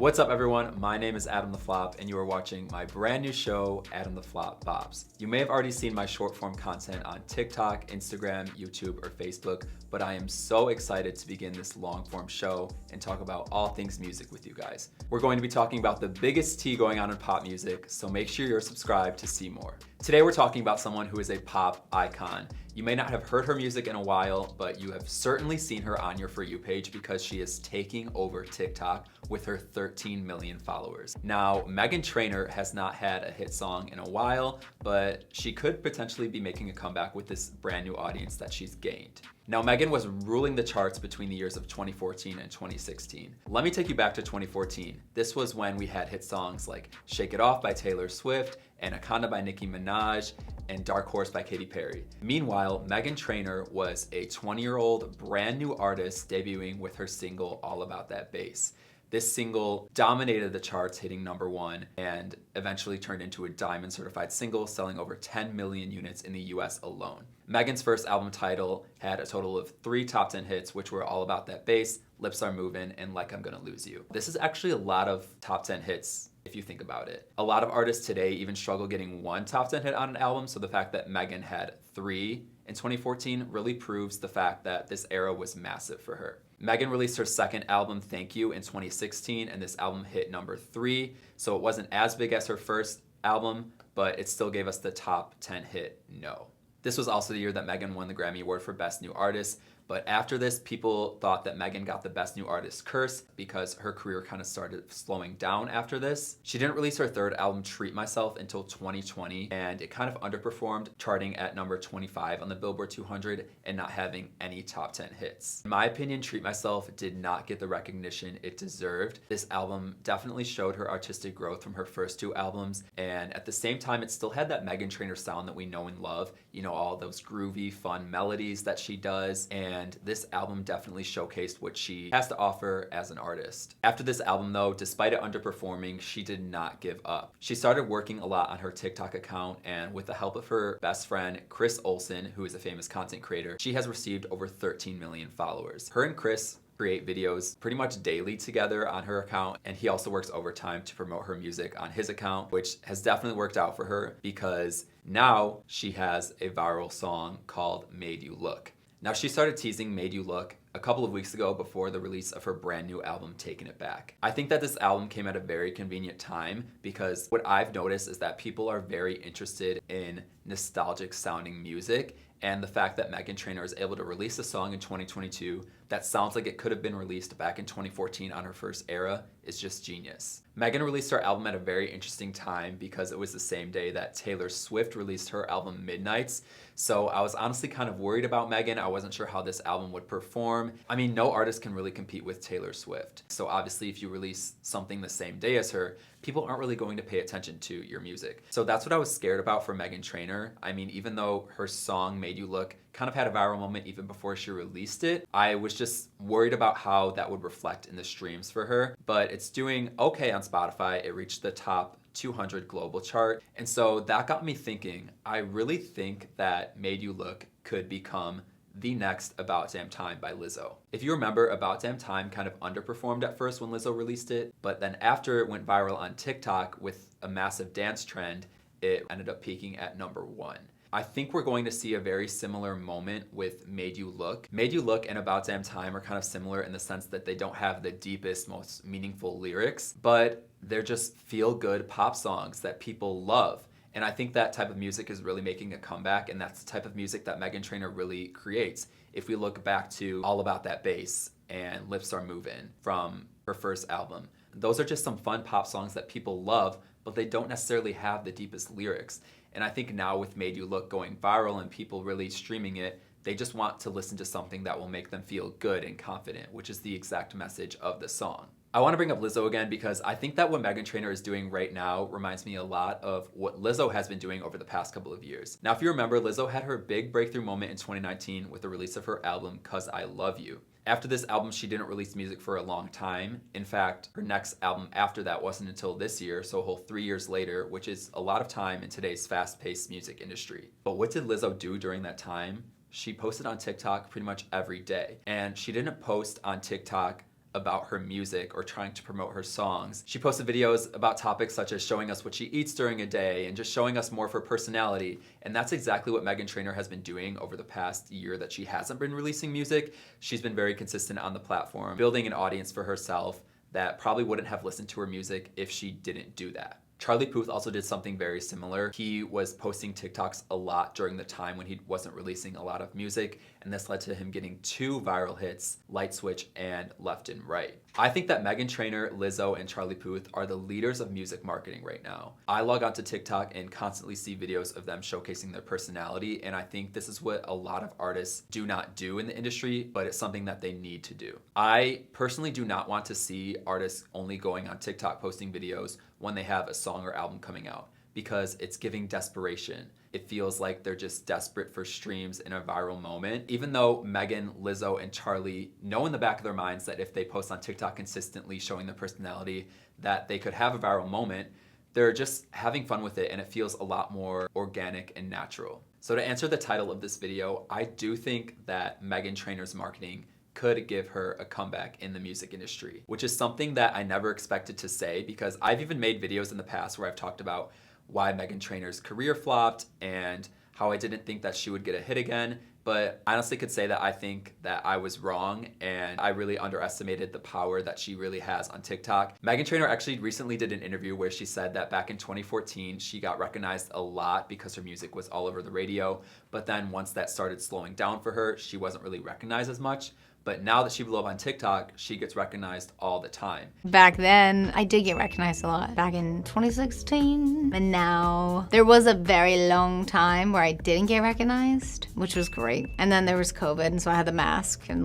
What's up everyone? My name is Adam the Flop and you are watching my brand new show, Adam the Flop Bobs. You may have already seen my short form content on TikTok, Instagram, YouTube, or Facebook, but I am so excited to begin this long form show and talk about all things music with you guys. We're going to be talking about the biggest tea going on in pop music, so make sure you're subscribed to see more. Today we're talking about someone who is a pop icon. You may not have heard her music in a while, but you have certainly seen her on your For You page because she is taking over TikTok with her 13 million followers. Now, Meghan Trainor has not had a hit song in a while, but she could potentially be making a comeback with this brand new audience that she's gained. Now, Meghan was ruling the charts between the years of 2014 and 2016. Let me take you back to 2014. This was when we had hit songs like Shake It Off by Taylor Swift, Anaconda by Nicki Minaj, and Dark Horse by Katy Perry. Meanwhile, Meghan Trainor was a 20-year-old brand new artist debuting with her single All About That Bass. This single dominated the charts, hitting #1, and eventually turned into a diamond certified single, selling over 10 million units in the US alone. Meghan's first album title had a total of 3 top 10 hits, which were All About That Bass, Lips Are Movin', and Like I'm Gonna Lose You. This is actually a lot of top 10 hits if you think about it. A lot of artists today even struggle getting 1 top 10 hit on an album, so the fact that Meghan had 3 in 2014 really proves the fact that this era was massive for her. Meghan released her second album, Thank You, in 2016, and this album hit #3, so it wasn't as big as her first album, but it still gave us the top 10 hit, No. This was also the year that Meghan won the Grammy Award for Best New Artist, but after this, people thought that Meghan got the Best New Artist curse because her career kind of started slowing down after this. She didn't release her third album, Treat Myself, until 2020, and it kind of underperformed, charting at number 25 on the Billboard 200 and not having any top 10 hits. In my opinion, Treat Myself did not get the recognition it deserved. This album definitely showed her artistic growth from her first 2 albums, and at the same time, it still had that Meghan Trainor sound that we know and love. You know, all those groovy, fun melodies that she does, and this album definitely showcased what she has to offer as an artist. After this album though, despite it underperforming, she did not give up. She started working a lot on her TikTok account, and with the help of her best friend, Chris Olsen, who is a famous content creator, she has received over 13 million followers. Her and Chris create videos pretty much daily together on her account, and he also works overtime to promote her music on his account, which has definitely worked out for her because now she has a viral song called Made You Look. Now, she started teasing Made You Look a couple of weeks ago before the release of her brand new album, Taking It Back. I think that this album came at a very convenient time because what I've noticed is that people are very interested in nostalgic sounding music, and the fact that Meghan Trainor is able to release a song in 2022 that sounds like it could have been released back in 2014 on her first era is just genius. Meghan released her album at a very interesting time because it was the same day that Taylor Swift released her album Midnights. So I was honestly kind of worried about Meghan. I wasn't sure how this album would perform. I mean, no artist can really compete with Taylor Swift. So obviously if you release something the same day as her, people aren't really going to pay attention to your music. So that's what I was scared about for Meghan Trainor. I mean, even though her song Made You Look kind of had a viral moment even before she released it, I was just worried about how that would reflect in the streams for her. But it's doing okay on Spotify. It reached the top 200 global chart. And so that got me thinking, I really think that Made You Look could become the next About Damn Time by Lizzo. If you remember, About Damn Time kind of underperformed at first when Lizzo released it, but then after it went viral on TikTok with a massive dance trend, it ended up peaking at #1. I think we're going to see a very similar moment with Made You Look. Made You Look and About Damn Time are kind of similar in the sense that they don't have the deepest, most meaningful lyrics, but they're just feel-good pop songs that people love. And I think that type of music is really making a comeback, and that's the type of music that Meghan Trainor really creates. If we look back to All About That Bass and Lips Are Movin' from her first album, those are just some fun pop songs that people love, but they don't necessarily have the deepest lyrics. And I think now with Made You Look going viral and people really streaming it, they just want to listen to something that will make them feel good and confident, which is the exact message of the song. I want to bring up Lizzo again because I think that what Meghan Trainor is doing right now reminds me a lot of what Lizzo has been doing over the past couple of years. Now, if you remember, Lizzo had her big breakthrough moment in 2019 with the release of her album, 'Cause I Love You. After this album, she didn't release music for a long time. In fact, her next album after that wasn't until this year, so a whole 3 years later, which is a lot of time in today's fast-paced music industry. But what did Lizzo do during that time? She posted on TikTok pretty much every day. And she didn't post on TikTok about her music or trying to promote her songs. She posted videos about topics such as showing us what she eats during a day and just showing us more of her personality. And that's exactly what Meghan Trainor has been doing over the past year that she hasn't been releasing music. She's been very consistent on the platform, building an audience for herself that probably wouldn't have listened to her music if she didn't do that. Charlie Puth also did something very similar. He was posting TikToks a lot during the time when he wasn't releasing a lot of music, and this led to him getting 2 viral hits, Light Switch and Left and Right. I think that Meghan Trainor, Lizzo, and Charlie Puth are the leaders of music marketing right now. I log onto TikTok and constantly see videos of them showcasing their personality, and I think this is what a lot of artists do not do in the industry, but it's something that they need to do. I personally do not want to see artists only going on TikTok posting videos when they have a song or album coming out, because it's giving desperation. It feels like they're just desperate for streams in a viral moment. Even though Meghan, Lizzo, and Charlie know in the back of their minds that if they post on TikTok consistently showing their personality, that they could have a viral moment, they're just having fun with it, and it feels a lot more organic and natural. So to answer the title of this video, I do think that Meghan Trainor's marketing could give her a comeback in the music industry, which is something that I never expected to say, because I've even made videos in the past where I've talked about why Meghan Trainor's career flopped and how I didn't think that she would get a hit again. But I honestly could say that I think that I was wrong, and I really underestimated the power that she really has on TikTok. Meghan Trainor actually recently did an interview where she said that back in 2014, she got recognized a lot because her music was all over the radio. But then once that started slowing down for her, she wasn't really recognized as much. But now that she blew up on TikTok, she gets recognized all the time. Back then, I did get recognized a lot. Back in 2016. And now, there was a very long time where I didn't get recognized, which was great. And then there was COVID, and so I had the mask. And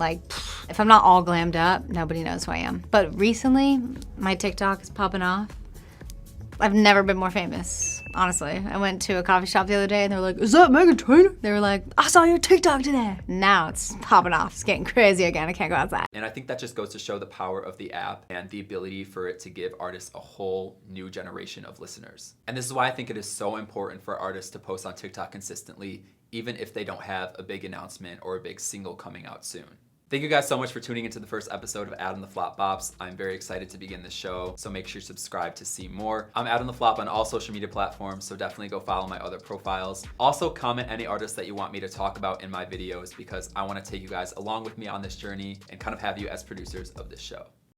if I'm not all glammed up, nobody knows who I am. But recently, my TikTok is popping off. I've never been more famous, honestly. I went to a coffee shop the other day and they were like, "Is that Meghan Trainor?" They were like, "I saw your TikTok today." Now it's popping off. It's getting crazy again. I can't go outside. And I think that just goes to show the power of the app and the ability for it to give artists a whole new generation of listeners. And this is why I think it is so important for artists to post on TikTok consistently, even if they don't have a big announcement or a big single coming out soon. Thank you guys so much for tuning into the first episode of Adam the Flop Bops. I'm very excited to begin this show, so make sure you subscribe to see more. I'm Adam the Flop on all social media platforms, so definitely go follow my other profiles. Also, comment any artists that you want me to talk about in my videos, because I want to take you guys along with me on this journey and kind of have you as producers of this show.